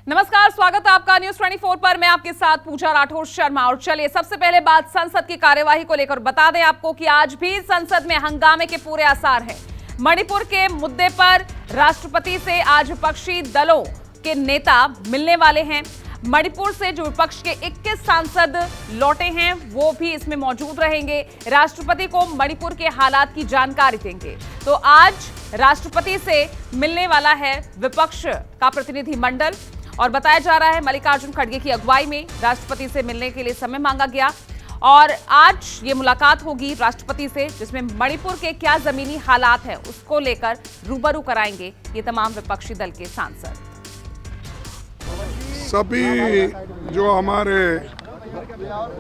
नमस्कार, स्वागत है आपका न्यूज 24 पर। मैं आपके साथ पूजा राठौर शर्मा। और चलिए सबसे पहले बात संसद की कार्यवाही को लेकर बता दें आपको कि आज भी संसद में हंगामे के पूरे आसार हैं। मणिपुर के मुद्दे पर राष्ट्रपति से आज विपक्षी दलों के नेता मिलने वाले हैं। मणिपुर से जो विपक्ष के 21 सांसद लौटे हैं वो भी इसमें मौजूद रहेंगे। राष्ट्रपति को मणिपुर के हालात की जानकारी देंगे। तो आज राष्ट्रपति से मिलने वाला है विपक्ष का प्रतिनिधि मंडल और बताया जा रहा है मल्लिकार्जुन खड़गे की अगुवाई में राष्ट्रपति से मिलने के लिए समय मांगा गया और आज ये मुलाकात होगी राष्ट्रपति से, जिसमें मणिपुर के क्या जमीनी हालात हैं उसको लेकर रूबरू कराएंगे ये तमाम विपक्षी दल के सांसद। सभी जो हमारे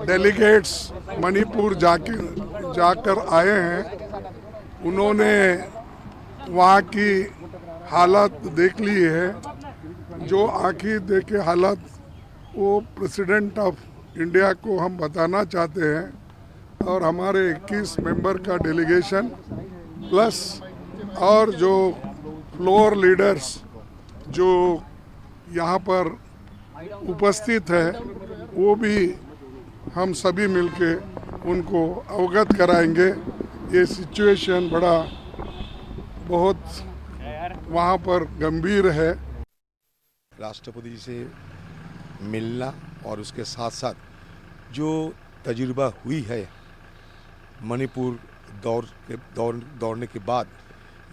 डेलीगेट्स मणिपुर जाकर आए हैं उन्होंने वहाँ की हालत देख ली है। जो आखिर देखे हालत वो प्रेसिडेंट ऑफ इंडिया को हम बताना चाहते हैं और हमारे 21 मेंबर का डेलीगेशन प्लस और जो फ्लोर लीडर्स जो यहाँ पर उपस्थित है वो भी हम सभी मिलके उनको अवगत कराएंगे। ये सिचुएशन बहुत वहाँ पर गंभीर है। राष्ट्रपति जी से मिलना और उसके साथ साथ जो तजुर्बा हुई है मणिपुर दौड़ने के बाद,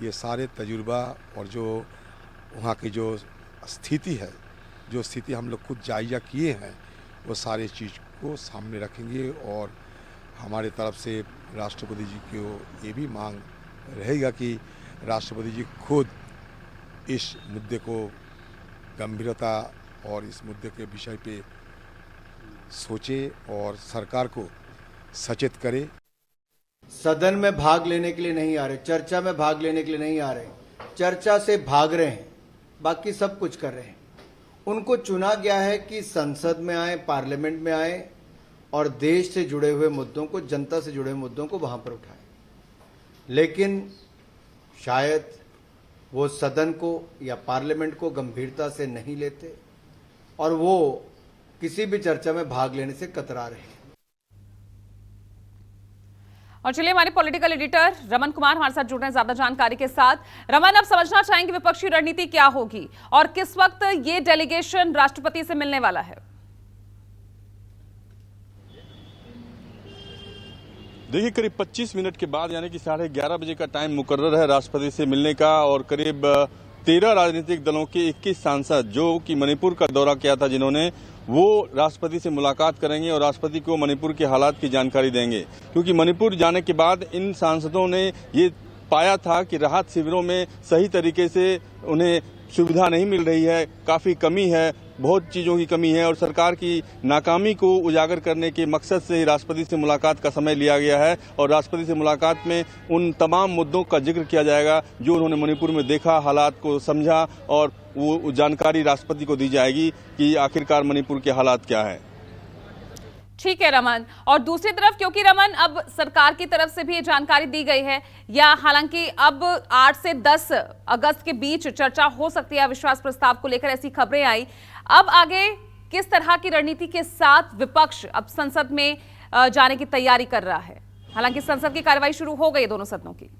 ये सारे तजुर्बा और जो वहाँ की जो स्थिति है, जो स्थिति हम लोग खुद जायजा किए हैं, वो सारे चीज़ को सामने रखेंगे। और हमारे तरफ से राष्ट्रपति जी को ये भी मांग रहेगा कि राष्ट्रपति जी खुद इस मुद्दे को गंभीरता और इस मुद्दे के विषय पे सोचे और सरकार को सचेत करे। सदन में भाग लेने के लिए नहीं आ रहे, चर्चा में भाग लेने के लिए नहीं आ रहे, चर्चा से भाग रहे हैं, बाकी सब कुछ कर रहे हैं। उनको चुना गया है कि संसद में आए, पार्लियामेंट में आए और देश से जुड़े हुए मुद्दों को, जनता से जुड़े हुए मुद्दों को वहां पर उठाएं। लेकिन शायद वो सदन को या पार्लियामेंट को गंभीरता से नहीं लेते और वो किसी भी चर्चा में भाग लेने से कतरा रहे हैं। और चलिए हमारे पॉलिटिकल एडिटर रमन कुमार हमारे साथ जुड़ रहे हैं ज्यादा जानकारी के साथ। रमन, अब समझना चाहेंगे विपक्षी रणनीति क्या होगी और किस वक्त ये डेलीगेशन राष्ट्रपति से मिलने वाला है? देखिए, करीब 25 मिनट के बाद यानी कि 11:30 बजे का टाइम मुकर्रर है राष्ट्रपति से मिलने का और करीब 13 राजनीतिक दलों के 21 सांसद जो कि मणिपुर का दौरा किया था जिन्होंने, वो राष्ट्रपति से मुलाकात करेंगे और राष्ट्रपति को मणिपुर के हालात की जानकारी देंगे। क्योंकि मणिपुर जाने के बाद इन सांसदों ने ये पाया था कि राहत शिविरों में सही तरीके से उन्हें सुविधा नहीं मिल रही है, काफ़ी कमी है, बहुत चीज़ों की कमी है और सरकार की नाकामी को उजागर करने के मकसद से ही राष्ट्रपति से मुलाकात का समय लिया गया है। और राष्ट्रपति से मुलाकात में उन तमाम मुद्दों का जिक्र किया जाएगा जो उन्होंने मणिपुर में देखा, हालात को समझा और वो जानकारी राष्ट्रपति को दी जाएगी कि आखिरकार मणिपुर के हालात क्या है। ठीक है रमन। और दूसरी तरफ, क्योंकि रमन अब सरकार की तरफ से भी ये जानकारी दी गई है या हालांकि अब 8 से 10 अगस्त के बीच चर्चा हो सकती है अविश्वास प्रस्ताव को लेकर, ऐसी खबरें आई। अब आगे किस तरह की रणनीति के साथ विपक्ष अब संसद में जाने की तैयारी कर रहा है? हालांकि संसद की कार्रवाई शुरू हो गई दोनों सदनों की।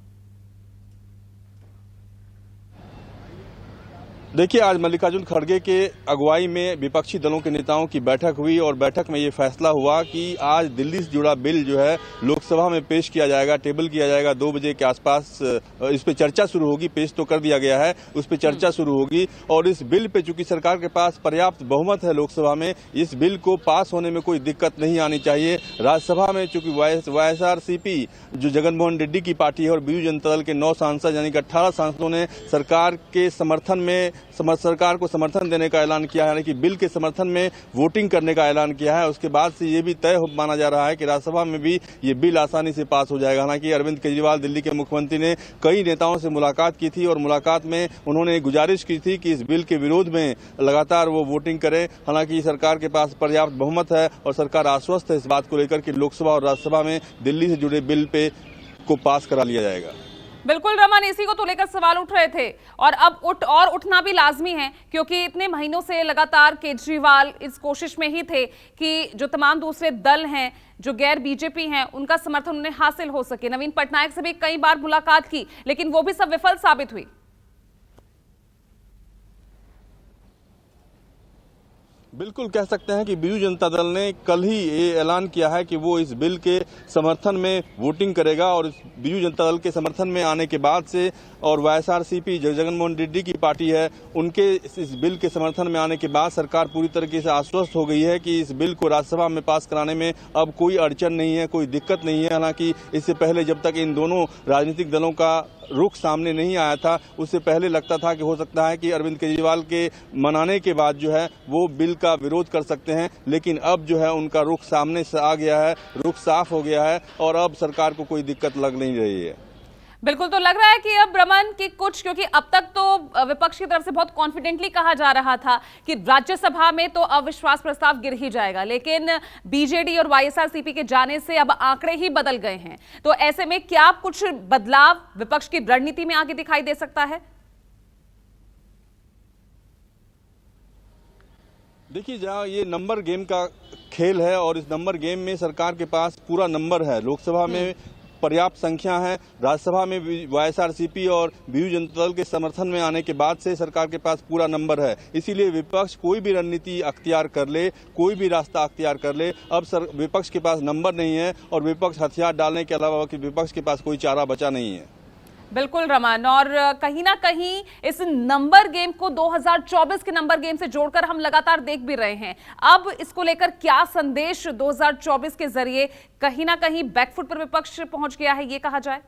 देखिए, आज मल्लिकार्जुन खड़गे के अगुवाई में विपक्षी दलों के नेताओं की बैठक हुई और बैठक में ये फैसला हुआ कि आज दिल्ली से जुड़ा बिल जो है लोकसभा में पेश किया जाएगा, टेबल किया जाएगा। 2 बजे के आसपास इस पे चर्चा शुरू होगी। पेश तो कर दिया गया है, उस पे चर्चा शुरू होगी। और इस बिल पे चूंकि सरकार के पास पर्याप्त बहुमत है लोकसभा में, इस बिल को पास होने में कोई दिक्कत नहीं आनी चाहिए। राज्यसभा में चूंकि YSRCP जो जगन मोहन रेड्डी की पार्टी है और बीजू जनता दल के 9 सांसद यानी कि 18 सांसदों ने सरकार के समर्थन में सरकार को समर्थन देने का ऐलान किया है, यानी कि बिल के समर्थन में वोटिंग करने का ऐलान किया है। उसके बाद से ये भी तय माना जा रहा है कि राज्यसभा में भी ये बिल आसानी से पास हो जाएगा। हालांकि अरविंद केजरीवाल दिल्ली के मुख्यमंत्री ने कई नेताओं से मुलाकात की थी और मुलाकात में उन्होंने गुजारिश की थी कि इस बिल के विरोध में लगातार वो वोटिंग करें। हालांकि सरकार के पास पर्याप्त बहुमत है और सरकार आश्वस्त है इस बात को लेकर कि लोकसभा और राज्यसभा में दिल्ली से जुड़े बिल को पास करा लिया जाएगा। बिल्कुल रमन, इसी को तो लेकर सवाल उठ रहे थे और अब उठना भी लाजमी है, क्योंकि इतने महीनों से लगातार केजरीवाल इस कोशिश में ही थे कि जो तमाम दूसरे दल हैं जो गैर बीजेपी हैं उनका समर्थन उन्हें हासिल हो सके। नवीन पटनायक से भी कई बार मुलाकात की, लेकिन वो भी सब विफल साबित हुई। बिल्कुल कह सकते हैं कि बीजू जनता दल ने कल ही ये ऐलान किया है कि वो इस बिल के समर्थन में वोटिंग करेगा और इस बीजू जनता दल के समर्थन में आने के बाद से और वाईएसआरसीपी जो जगनमोहन रेड्डी की पार्टी है उनके इस बिल के समर्थन में आने के बाद सरकार पूरी तरीके से आश्वस्त हो गई है कि इस बिल को राज्यसभा में पास कराने में अब कोई अड़चन नहीं है, कोई दिक्कत नहीं है। हालांकि इससे पहले जब तक इन दोनों राजनीतिक दलों का रुख सामने नहीं आया था उससे पहले लगता था कि हो सकता है कि अरविंद केजरीवाल के मनाने के बाद जो है वो बिल का विरोध कर सकते हैं, लेकिन अब जो है उनका रुख सामने से आ गया है, रुख साफ हो गया है और अब सरकार को कोई दिक्कत लग नहीं रही है। बिल्कुल, तो लग रहा है कि अब रमन की कुछ, क्योंकि अब तक तो विपक्ष की तरफ से बहुत कॉन्फिडेंटली कहा जा रहा था कि राज्यसभा में तो अविश्वास प्रस्ताव गिर ही जाएगा, लेकिन बीजेडी और वाईएसआरसीपी के जाने से अब आंकड़े ही बदल गए हैं। तो ऐसे में क्या कुछ बदलाव विपक्ष की रणनीति में आगे दिखाई दे सकता है? देखिए, जहाँ ये नंबर गेम का खेल है और इस नंबर गेम में सरकार के पास पूरा नंबर है, लोकसभा में पर्याप्त संख्या है, राज्यसभा में वाईएसआरसीपी और बीजू जनता दल के समर्थन में आने के बाद से सरकार के पास पूरा नंबर है। इसीलिए विपक्ष कोई भी रणनीति अख्तियार कर ले, कोई भी रास्ता अख्तियार कर ले, अब विपक्ष के पास नंबर नहीं है और विपक्ष हथियार डालने के अलावा कि विपक्ष के पास कोई चारा बचा नहीं है। बिल्कुल रमन, और कहीं ना कहीं इस नंबर गेम को 2024 के नंबर गेम से जोड़कर हम लगातार देख भी रहे हैं। अब इसको लेकर क्या संदेश 2024 के जरिए कहीं ना कहीं बैकफुट पर विपक्ष पहुंच गया है, ये कहा जाए?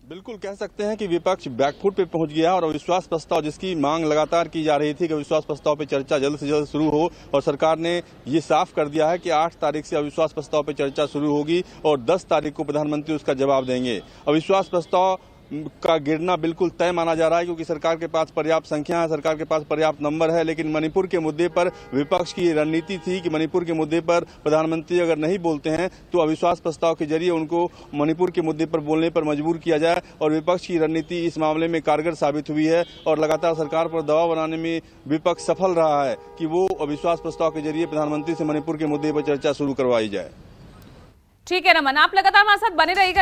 बिल्कुल कह सकते हैं कि विपक्ष बैकफुट पे पहुंच गया और अविश्वास प्रस्ताव जिसकी मांग लगातार की जा रही थी कि अविश्वास प्रस्ताव पे चर्चा जल्द से जल्द शुरू हो, और सरकार ने ये साफ कर दिया है कि 8 तारीख से अविश्वास प्रस्ताव पे चर्चा शुरू होगी और 10 तारीख को प्रधानमंत्री उसका जवाब देंगे। अविश्वास प्रस्ताव का गिरना बिल्कुल तय माना जा रहा है क्योंकि सरकार के पास पर्याप्त संख्या है, सरकार के पास पर्याप्त नंबर है, लेकिन मणिपुर के मुद्दे पर विपक्ष की रणनीति थी कि मणिपुर के मुद्दे पर प्रधानमंत्री अगर नहीं बोलते हैं तो अविश्वास प्रस्ताव के जरिए उनको मणिपुर के मुद्दे पर बोलने पर मजबूर किया जाए, और विपक्ष की रणनीति इस मामले में कारगर साबित हुई है और लगातार सरकार पर दबाव बनाने में विपक्ष सफल रहा है कि वो अविश्वास प्रस्ताव के जरिए प्रधानमंत्री से मणिपुर के मुद्दे पर चर्चा शुरू करवाई जाए। ठीक है रमन, आप लगातार हमारे साथ बने रहिएगा।